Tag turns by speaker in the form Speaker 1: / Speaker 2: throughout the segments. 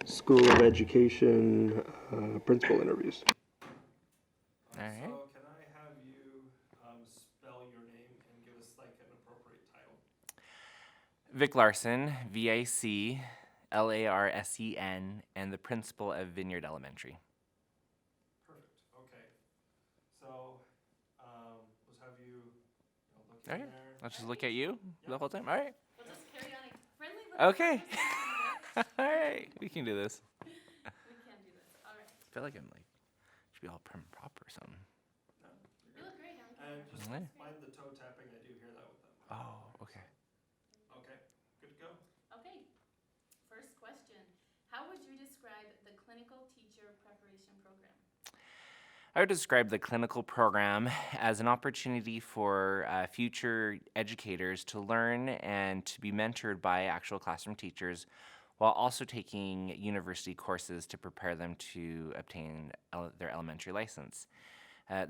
Speaker 1: School of Education principal interviews.
Speaker 2: All right.
Speaker 3: So can I have you spell your name and give us like an appropriate title?
Speaker 2: Vic Larson, VIC LARSEN, and the principal of Vineyard Elementary.
Speaker 3: Perfect. Okay. So let's have you, look
Speaker 2: All
Speaker 3: in
Speaker 2: right.
Speaker 3: there.
Speaker 2: Let's just look at you the whole time. All right.
Speaker 4: We'll just carry on a friendly look.
Speaker 2: Okay. All right. We can do this.
Speaker 4: We can do this. All right.
Speaker 2: I feel like I'm like, should be all prim prop or something.
Speaker 3: No,
Speaker 4: You
Speaker 3: you're
Speaker 4: look great. I'm
Speaker 3: good. And just
Speaker 2: Okay.
Speaker 3: mind the toe tapping. I do hear that with them.
Speaker 2: Oh, okay.
Speaker 3: Okay. Good to go.
Speaker 4: Okay. First question. How would you describe the clinical teacher preparation program?
Speaker 2: I would describe the clinical program as an opportunity for future educators to learn and to be mentored by actual classroom teachers while also taking university courses to prepare them to obtain their elementary license.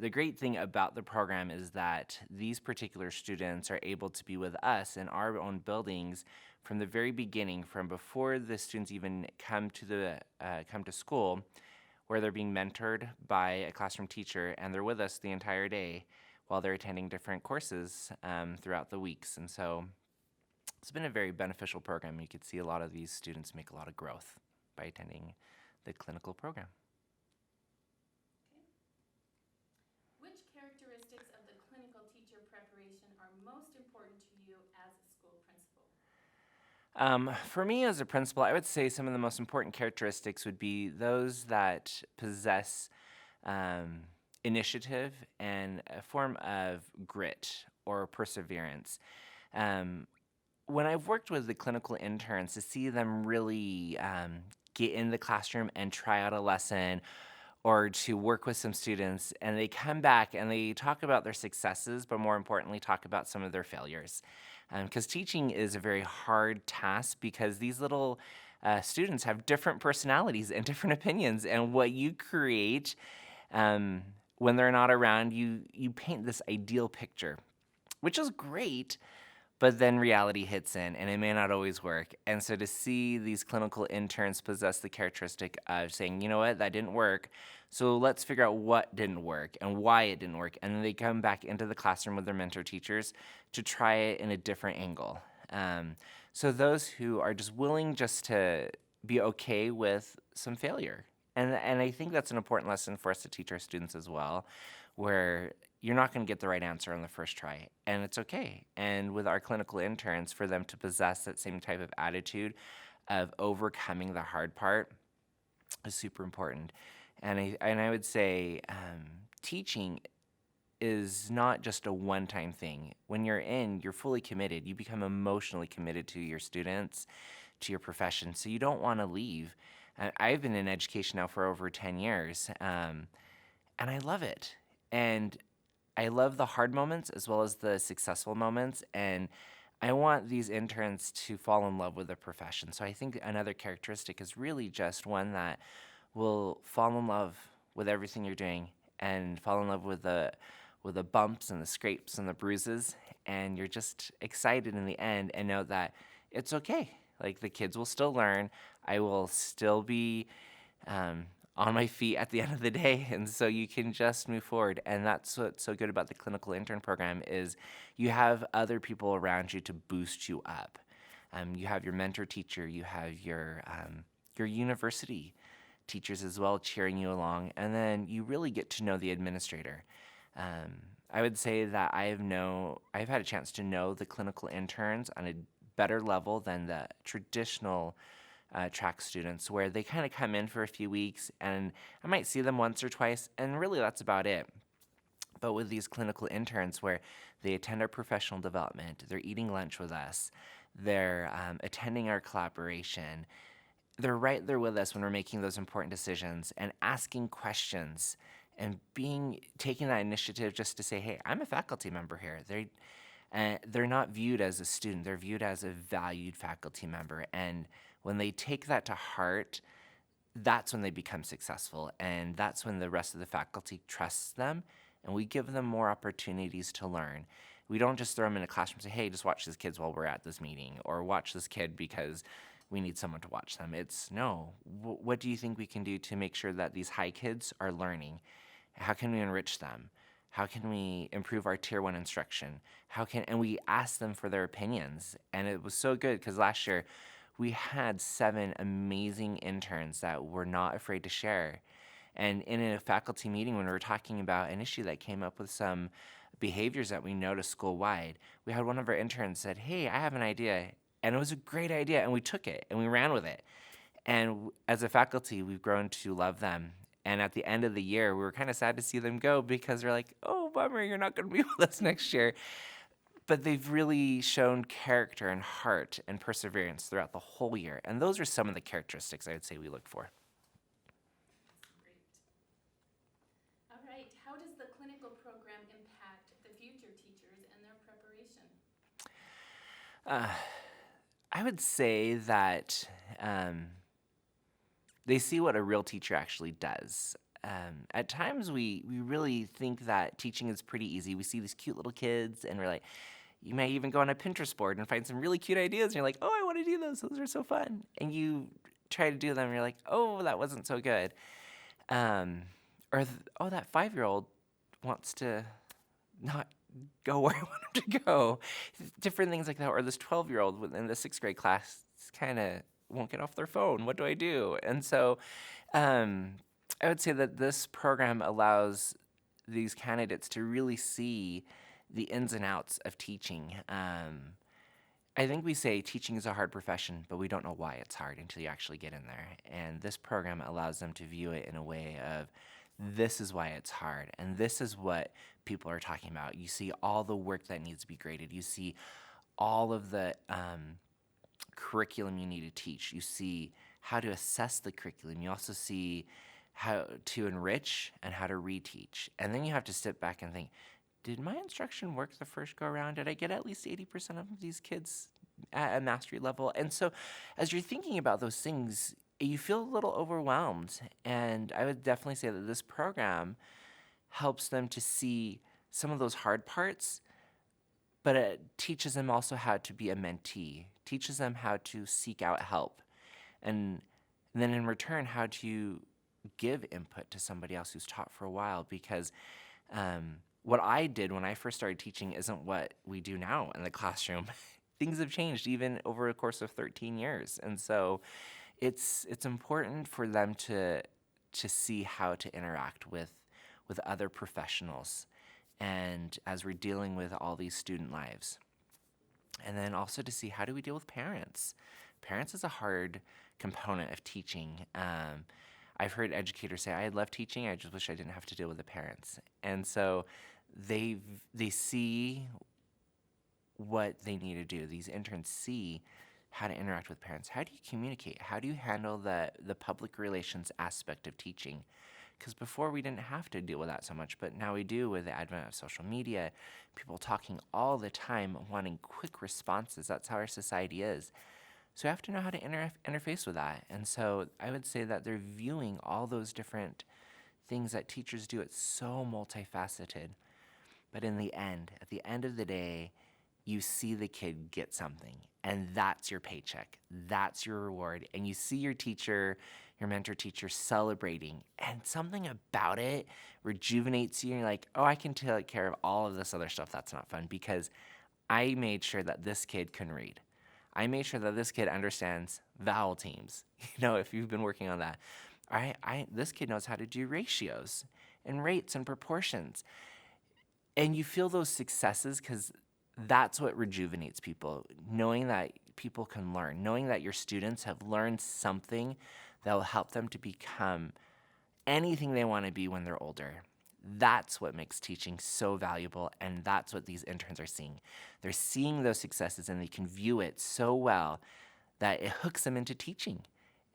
Speaker 2: The great thing about the program is that these particular students are able to be with us in our own buildings from the very beginning, from before the students even come to school, where they're being mentored by a classroom teacher, and they're with us the entire day while they're attending different courses throughout the weeks. And so it's been a very beneficial program. You could see a lot of these students make a lot of growth by attending the clinical program.
Speaker 4: Which characteristics of the clinical teacher preparation are most important to you as a school principal?
Speaker 2: For me as a principal, I would say some of the most important characteristics would be those that possess initiative and a form of grit or perseverance. When I've worked with the clinical interns, to see them really get in the classroom and try out a lesson or to work with some students, and they come back and they talk about their successes, but more importantly, talk about some of their failures. Because teaching is a very hard task because these little students have different personalities and different opinions, and what you create when they're not around, you paint this ideal picture, which is great. But then reality hits in, and it may not always work. And so to see these clinical interns possess the characteristic of saying, you know what, that didn't work, so let's figure out what didn't work and why it didn't work. And then they come back into the classroom with their mentor teachers to try it in a different angle. So those who are just willing just to be okay with some failure. And I think that's an important lesson for us to teach our students as well, where you're not going to get the right answer on the first try, and it's okay. And with our clinical interns, for them to possess that same type of attitude of overcoming the hard part is super important. And I would say teaching is not just a one-time thing. When you're in, you're fully committed. You become emotionally committed to your students, to your profession, so you don't want to leave. I've been in education now for over 10 years, and I love it. And I love the hard moments as well as the successful moments, and I want these interns to fall in love with the profession. So I think another characteristic is really just one that will fall in love with everything you're doing and fall in love with the bumps and the scrapes and the bruises, and you're just excited in the end and know that it's okay. Like, the kids will still learn. I will still be on my feet at the end of the day, and so you can just move forward. And that's what's so good about the clinical intern program is you have other people around you to boost you up. You have your mentor teacher, you have your university teachers as well cheering you along, and then you really get to know the administrator. I would say that I've had a chance to know the clinical interns on a better level than the traditional track students, where they kind of come in for a few weeks and I might see them once or twice, and really that's about it. But with these clinical interns, where they attend our professional development, they're eating lunch with us, they're attending our collaboration, they're right there with us when we're making those important decisions and asking questions and taking that initiative just to say, hey, I'm a faculty member here. They're not viewed as a student, they're viewed as a valued faculty member. And when they take that to heart, that's when they become successful, and that's when the rest of the faculty trusts them, and we give them more opportunities to learn. We don't just throw them in a classroom and say, hey, just watch these kids while we're at this meeting, or watch this kid because we need someone to watch them. It's no, what do you think we can do to make sure that these high kids are learning? How can we enrich them? How can we improve our tier 1 instruction? And we asked them for their opinions. And it was so good because last year we had 7 amazing interns that were not afraid to share. And in a faculty meeting, when we were talking about an issue that came up with some behaviors that we noticed school-wide, we had one of our interns said, hey, I have an idea. And it was a great idea. And we took it and we ran with it. And as a faculty, we've grown to love them. And at the end of the year, we were kind of sad to see them go because they're like, oh, bummer, you're not going to be with us next year. But they've really shown character and heart and perseverance throughout the whole year. And those are some of the characteristics I would say we look for.
Speaker 4: Great. All right. How does the clinical program impact the future teachers and their preparation?
Speaker 2: I would say that they see what a real teacher actually does. At times, we really think that teaching is pretty easy. We see these cute little kids, and we're like, you may even go on a Pinterest board and find some really cute ideas, and you're like, oh, I want to do those. Those are so fun. And you try to do them, and you're like, oh, that wasn't so good. Oh, that 5-year-old wants to not go where I want him to go. Different things like that. Or this 12-year-old in the 6th grade class kind of won't get off their phone. What do I do? And so I would say that this program allows these candidates to really see the ins and outs of teaching. I think we say teaching is a hard profession, but we don't know why it's hard until you actually get in there. And this program allows them to view it in a way of, this is why it's hard, and this is what people are talking about. You see all the work that needs to be graded. You see all of the curriculum you need to teach. You see how to assess the curriculum. You also see how to enrich and how to reteach. And then you have to sit back and think, did my instruction work the first go around? Did I get at least 80% of these kids at a mastery level? And so as you're thinking about those things, you feel a little overwhelmed. And I would definitely say that this program helps them to see some of those hard parts, but it teaches them also how to be a mentee, teaches them how to seek out help. And then in return, how to give input to somebody else who's taught for a while, because what I did when I first started teaching isn't what we do now in the classroom. Things have changed even over a course of 13 years. And so it's important for them to see how to interact with other professionals, and as we're dealing with all these student lives. And then also to see, how do we deal with parents? Parents is a hard component of teaching. I've heard educators say, I love teaching, I just wish I didn't have to deal with the parents. And so they see what they need to do. These interns see how to interact with parents. How do you communicate? How do you handle the public relations aspect of teaching? Because before we didn't have to deal with that so much, but now we do with the advent of social media, people talking all the time, wanting quick responses. That's how our society is. So you have to know how to interface with that. And so I would say that they're viewing all those different things that teachers do. It's so multifaceted. But in the end, at the end of the day, you see the kid get something, and that's your paycheck. That's your reward. And you see your teacher, your mentor teacher celebrating, and something about it rejuvenates you. And you're like, oh, I can take care of all of this other stuff that's not fun because I made sure that this kid can read. I made sure that this kid understands vowel teams. If you've been working on that. This kid knows how to do ratios and rates and proportions. And you feel those successes because that's what rejuvenates people, knowing that people can learn, knowing that your students have learned something that will help them to become anything they want to be when they're older. That's what makes teaching so valuable, and that's what these interns are seeing. They're seeing those successes, and they can view it so well that it hooks them into teaching.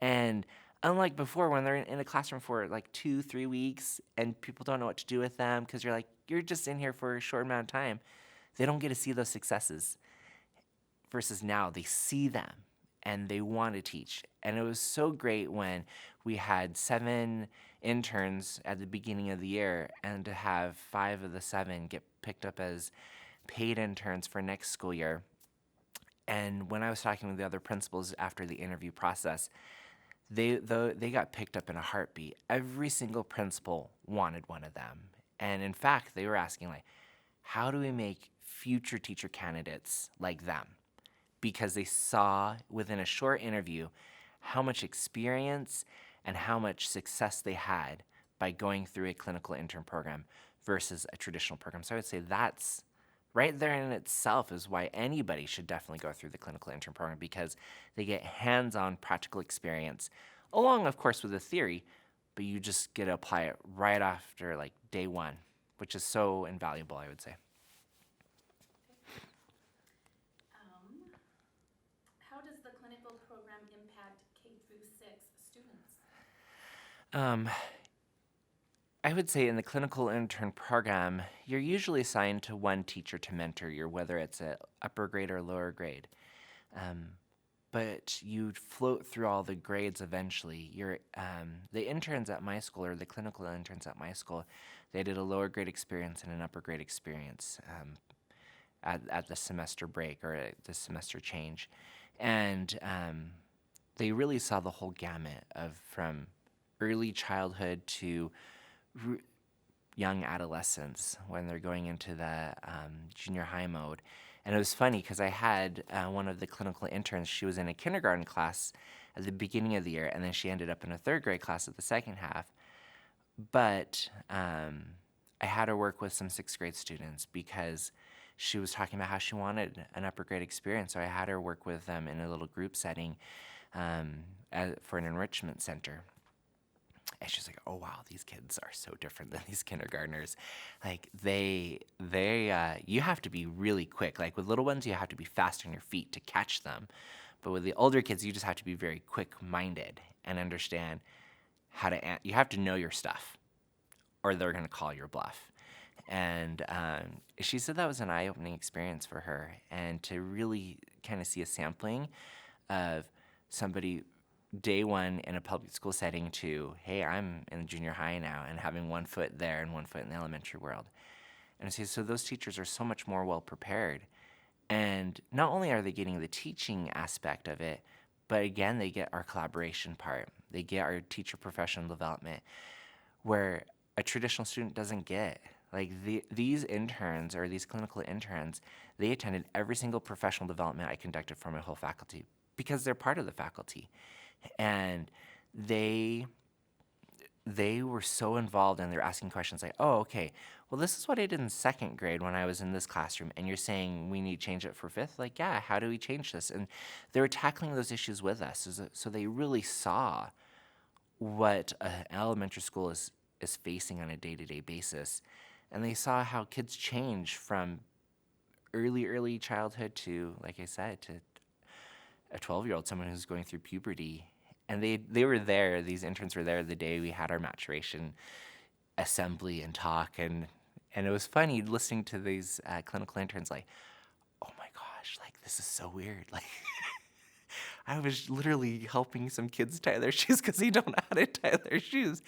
Speaker 2: And unlike before, when they're in a classroom for like 2-3 weeks and people don't know what to do with them because you're just in here for a short amount of time, they don't get to see those successes. Versus now, they see them and they want to teach. And it was so great when we had 7 interns at the beginning of the year, and to have 5 of the 7 get picked up as paid interns for next school year. And when I was talking with the other principals after the interview process, they got picked up in a heartbeat. Every single principal wanted one of them. And in fact, they were asking, like, how do we make future teacher candidates like them? Because they saw within a short interview how much experience and how much success they had by going through a clinical intern program versus a traditional program. So I would say that's right there in itself is why anybody should definitely go through the clinical intern program, because they get hands-on practical experience along, of course, with the theory, but you just get to apply it right after like day one, which is so invaluable, I would say.
Speaker 4: How does the clinical program impact K through 6 students?
Speaker 2: I would say in the clinical intern program, you're usually assigned to one teacher to mentor you, whether it's an upper grade or lower grade. But you float through all the grades eventually. The interns at my school, or the clinical interns at my school, they did a lower grade experience and an upper grade experience at the semester break or at the semester change. And they really saw the whole gamut of from early childhood to young adolescents when they're going into the junior high mode. And it was funny because I had one of the clinical interns. She was in a kindergarten class at the beginning of the year, and then she ended up in a third grade class at the second half. But I had her work with some sixth grade students because she was talking about how she wanted an upper grade experience. So I had her work with them in a little group setting for an enrichment center. And she's like, oh, wow, these kids are so different than these kindergartners. Like, you have to be really quick. Like, with little ones, you have to be fast on your feet to catch them. But with the older kids, you just have to be very quick-minded and understand how to, you have to know your stuff, or they're going to call your bluff. And she said that was an eye-opening experience for her. And to really kind of see a sampling of somebody day one in a public school setting to, hey, I'm in junior high now, and having one foot there and one foot in the elementary world. And I say, so those teachers are so much more well prepared. And not only are they getting the teaching aspect of it, but again, they get our collaboration part. They get our teacher professional development, where a traditional student doesn't get. Like these interns or these clinical interns, they attended every single professional development I conducted for my whole faculty because they're part of the faculty. And they were so involved, and they're asking questions like, oh, okay, well, this is what I did in second grade when I was in this classroom, and you're saying we need to change it for fifth? Like, yeah, how do we change this? And they were tackling those issues with us. So they really saw what an elementary school is facing on a day-to-day basis. And they saw how kids change from early childhood to, like I said, to a 12-year-old, someone who's going through puberty. And they were there, these interns were there the day we had our maturation assembly and talk. And it was funny listening to these clinical interns like, oh my gosh, like this is so weird. Like I was literally helping some kids tie their shoes because they don't know how to tie their shoes,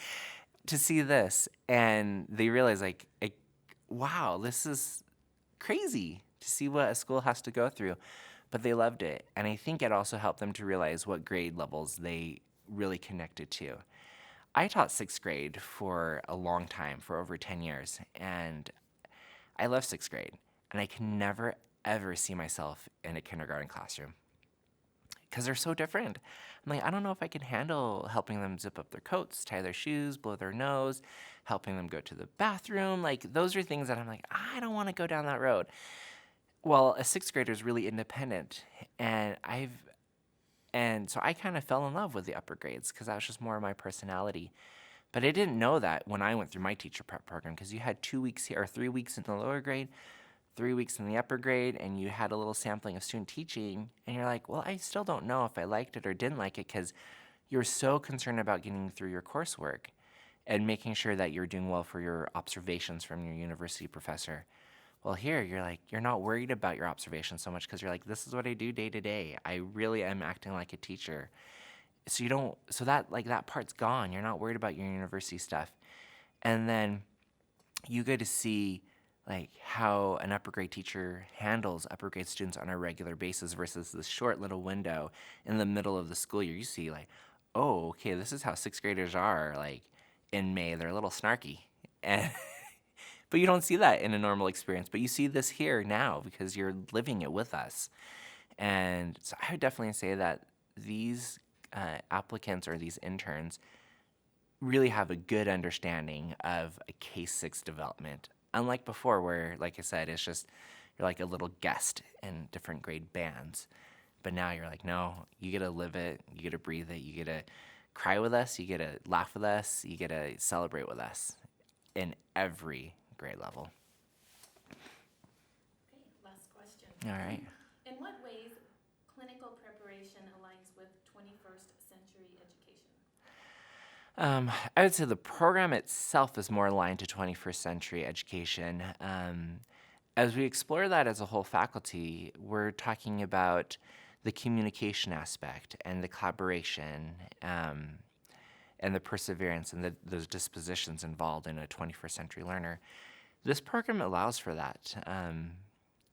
Speaker 2: to see this. And they realized like, wow, this is crazy to see what a school has to go through. But they loved it. And I think it also helped them to realize what grade levels they really connected to. I taught sixth grade for a long time, for over 10 years. And I love sixth grade. And I can never, ever see myself in a kindergarten classroom because they're so different. I'm like, I don't know if I can handle helping them zip up their coats, tie their shoes, blow their nose, helping them go to the bathroom. Like, those are things that I'm like, I don't want to go down that road. Well, a sixth grader is really independent, and so I kind of fell in love with the upper grades because that was just more of my personality. But I didn't know that when I went through my teacher prep program, because you had 2 weeks here, or 3 weeks in the lower grade, 3 weeks in the upper grade, and you had a little sampling of student teaching, and you're like, well, I still don't know if I liked it or didn't like it because you're so concerned about getting through your coursework and making sure that you're doing well for your observations from your university professor. Well, here, you're not worried about your observations so much because you're like, this is what I do day to day. I really am acting like a teacher. So that part's gone. You're not worried about your university stuff. And then you get to see like how an upper grade teacher handles upper grade students on a regular basis versus this short little window in the middle of the school year. You see, like, oh, okay, this is how sixth graders are. Like in May, they're a little snarky, and but you don't see that in a normal experience. But you see this here now because you're living it with us. And so I would definitely say that these applicants or these interns really have a good understanding of a K-6 development. Unlike before, where, like I said, it's just you're like a little guest in different grade bands. But now you're like, no, you get to live it, you get to breathe it, you get to cry with us, you get to laugh with us, you get to celebrate with us in every grade level.
Speaker 4: Okay, last question.
Speaker 2: All right.
Speaker 4: In what ways clinical preparation aligns with 21st century education?
Speaker 2: I would say the program itself is more aligned to 21st century education. As we explore that as a whole faculty, we're talking about the communication aspect and the collaboration and the perseverance and those dispositions involved in a 21st century learner. This program allows for that.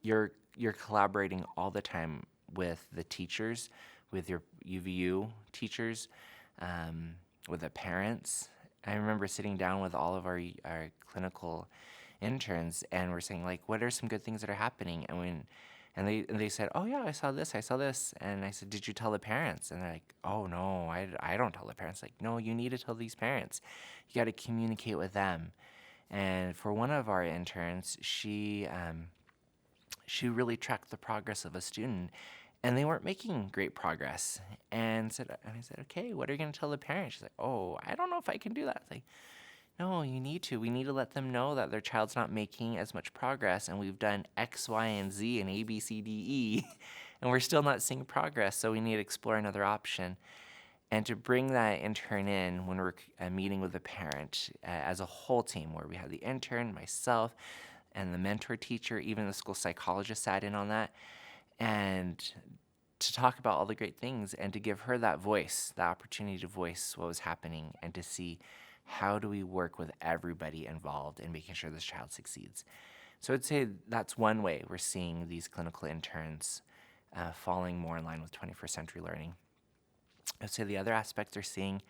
Speaker 2: You're collaborating all the time with the teachers, with your UVU teachers, with the parents. I remember sitting down with all of our clinical interns, and we're saying, like, what are some good things that are happening? And they said, oh yeah, I saw this, and I said, did you tell the parents? And they're like, oh no, I don't tell the parents. Like, no, you need to tell these parents. You got to communicate with them. And for one of our interns, she really tracked the progress of a student, and they weren't making great progress. And I said, okay, what are you going to tell the parents? She's like, oh, I don't know if I can do that. It's like, no, you need to. We need to let them know that their child's not making as much progress, and we've done X, Y, and Z, and A, B, C, D, E, and we're still not seeing progress, so we need to explore another option. And to bring that intern in when we're meeting with the parent as a whole team, where we have the intern, myself, and the mentor teacher, even the school psychologist sat in on that, and to talk about all the great things and to give her that voice, the opportunity to voice what was happening and to see how do we work with everybody involved in making sure this child succeeds. So I'd say that's one way we're seeing these clinical interns falling more in line with 21st century learning. I'd say the other aspects are seeing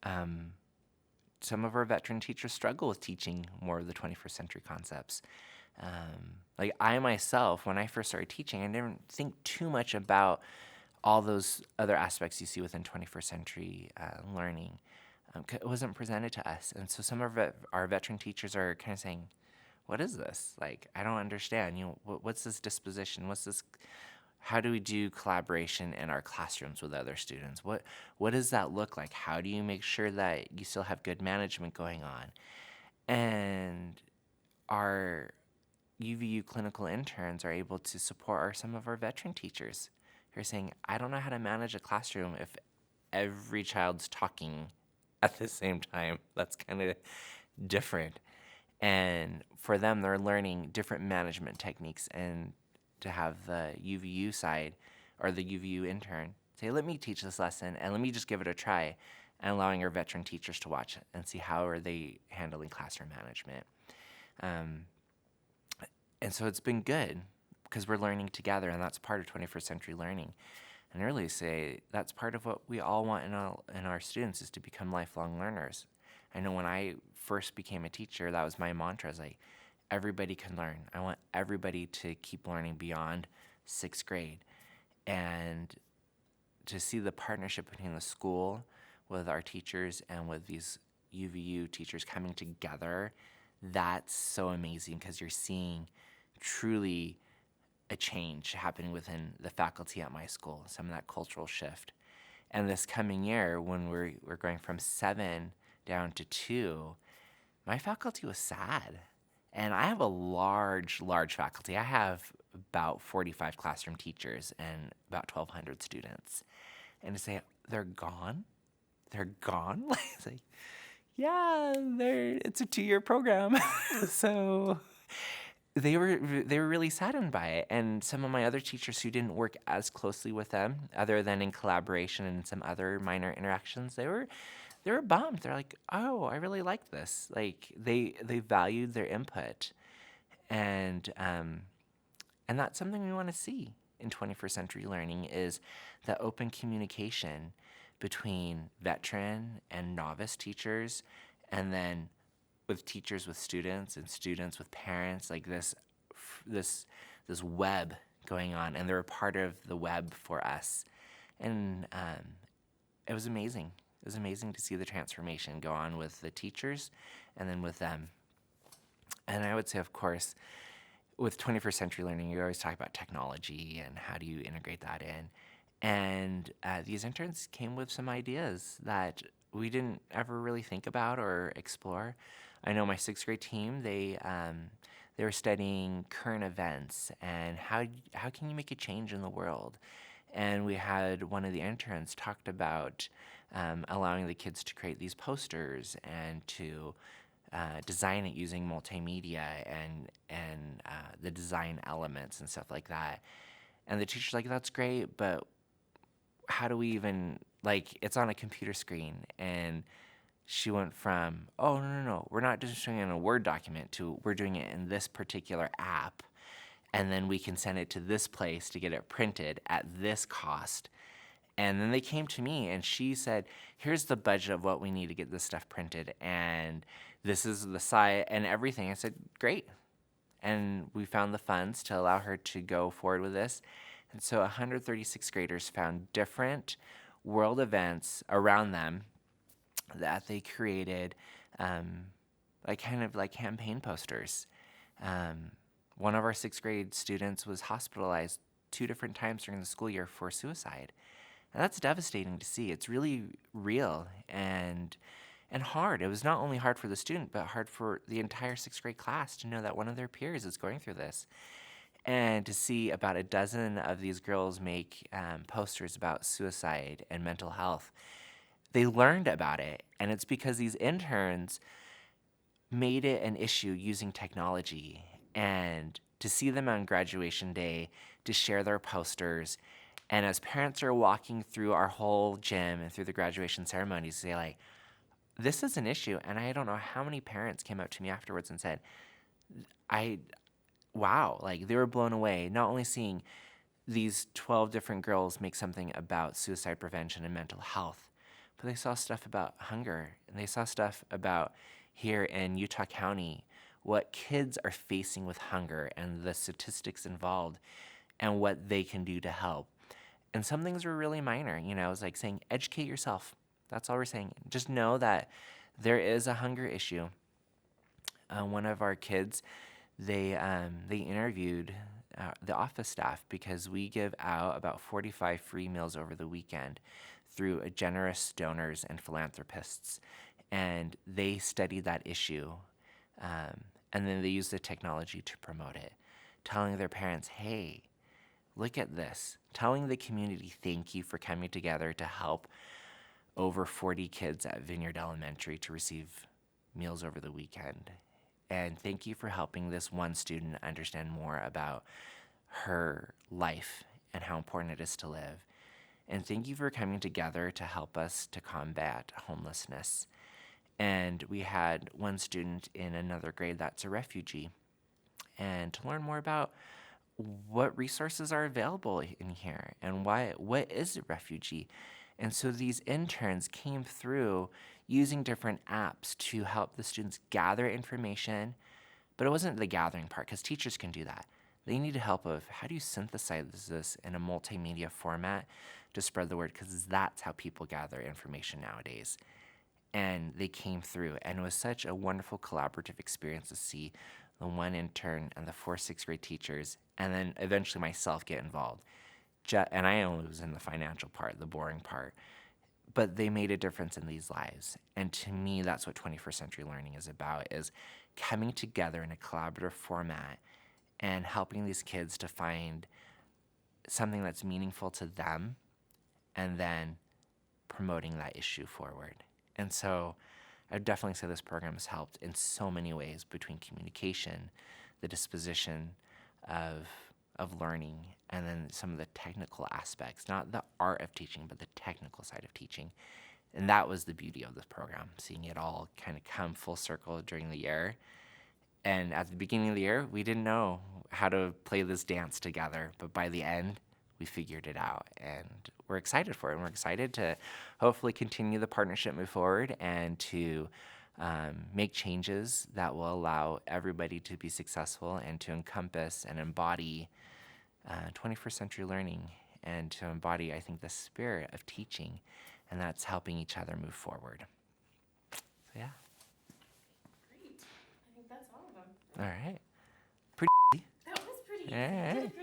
Speaker 2: some of our veteran teachers struggle with teaching more of the 21st century concepts. Like I myself, when I first started teaching, I didn't think too much about all those other aspects you see within 21st century learning. It wasn't presented to us. And so some of our veteran teachers are kind of saying, what is this? Like, I don't understand. What's this disposition? What's this? How do we do collaboration in our classrooms with other students? What does that look like? How do you make sure that you still have good management going on? And our UVU clinical interns are able to support some of our veteran teachers who are saying, I don't know how to manage a classroom if every child's talking at the same time. That's kind of different. And for them, they're learning different management techniques, and to have the UVU side or the UVU intern say, let me teach this lesson and let me just give it a try, and allowing our veteran teachers to watch it and see how are they handling classroom management. And so it's been good because we're learning together, and that's part of 21st century learning. And I really say that's part of what we all want in our students is to become lifelong learners. I know when I first became a teacher, that was my mantra. Is like, everybody can learn. I want everybody to keep learning beyond sixth grade. And to see the partnership between the school with our teachers and with these UVU teachers coming together, that's so amazing because you're seeing truly a change happening within the faculty at my school, some of that cultural shift. And this coming year, when we're going from 7 down to 2, my faculty was sad. And I have a large faculty. I have about 45 classroom teachers and about 1,200 students. And to say, they're gone? They're gone? It's like, yeah, it's a 2-year program. So they were really saddened by it. And some of my other teachers who didn't work as closely with them, other than in collaboration and some other minor interactions, they were bummed. They're like, oh, I really like this. Like they valued their input. And that's something we want to see in 21st century learning, is the open communication between veteran and novice teachers, and then with teachers with students and students with parents, like this web going on, and they're a part of the web for us. And it was amazing. It was amazing to see the transformation go on with the teachers and then with them. And I would say, of course, with 21st century learning, you always talk about technology and how do you integrate that in. And these interns came with some ideas that we didn't ever really think about or explore. I know my sixth grade team, they were studying current events and how can you make a change in the world. And we had one of the interns talked about allowing the kids to create these posters and to design it using multimedia and the design elements and stuff like that. And the teacher's like, that's great, but how do we even, like, it's on a computer screen. And she went from, oh, no, we're not just doing it in a Word document, to we're doing it in this particular app. And then we can send it to this place to get it printed at this cost. And then they came to me and she said, here's the budget of what we need to get this stuff printed. And this is the site and everything. I said, great. And we found the funds to allow her to go forward with this. And so 136 graders found different world events around them that they created, like kind of like campaign posters. One of our sixth grade students was hospitalized 2 different times during the school year for suicide. And that's devastating to see. It's really real and hard. It was not only hard for the student, but hard for the entire sixth grade class to know that one of their peers is going through this. And to see about a dozen of these girls make posters about suicide and mental health. They learned about it, and it's because these interns made it an issue using technology. And to see them on graduation day, to share their posters, and as parents are walking through our whole gym and through the graduation ceremonies, say like, this is an issue. And I don't know how many parents came up to me afterwards and said, wow, like they were blown away, not only seeing these 12 different girls make something about suicide prevention and mental health, but they saw stuff about hunger, and they saw stuff about here in Utah County, what kids are facing with hunger and the statistics involved and what they can do to help. And some things were really minor, it was like saying, educate yourself. That's all we're saying. Just know that there is a hunger issue. One of our kids, they interviewed the office staff, because we give out about 45 free meals over the weekend through generous donors and philanthropists. And they studied that issue, and then they used the technology to promote it, telling their parents, hey, look at this, telling the community thank you for coming together to help over 40 kids at Vineyard Elementary to receive meals over the weekend. And thank you for helping this one student understand more about her life and how important it is to live. And thank you for coming together to help us to combat homelessness. And we had one student in another grade that's a refugee. And to learn more about what resources are available in here and what is a refugee. And so these interns came through using different apps to help the students gather information. But it wasn't the gathering part, because teachers can do that. They need help of how do you synthesize this in a multimedia format to spread the word, because that's how people gather information nowadays. And they came through, and it was such a wonderful collaborative experience to see the one intern and the 4 sixth grade teachers, and then eventually myself get involved. And I only was in the financial part, the boring part. But they made a difference in these lives. And to me, that's what 21st century learning is about, is coming together in a collaborative format and helping these kids to find something that's meaningful to them, and then promoting that issue forward. And so I would definitely say this program has helped in so many ways, between communication, the disposition of learning, and then some of the technical aspects, not the art of teaching, but the technical side of teaching. And that was the beauty of this program, seeing it all kind of come full circle during the year. And at the beginning of the year, we didn't know how to play this dance together, but by the end, we figured it out, and we're excited for it. And we're excited to hopefully continue the partnership, move forward, and to make changes that will allow everybody to be successful and to encompass and embody 21st century learning, and to embody, I think, the spirit of teaching, and that's helping each other move forward. So yeah.
Speaker 4: Great. I think that's all of them.
Speaker 2: All right.
Speaker 4: That was pretty easy.
Speaker 2: All
Speaker 4: You did
Speaker 2: right.
Speaker 4: a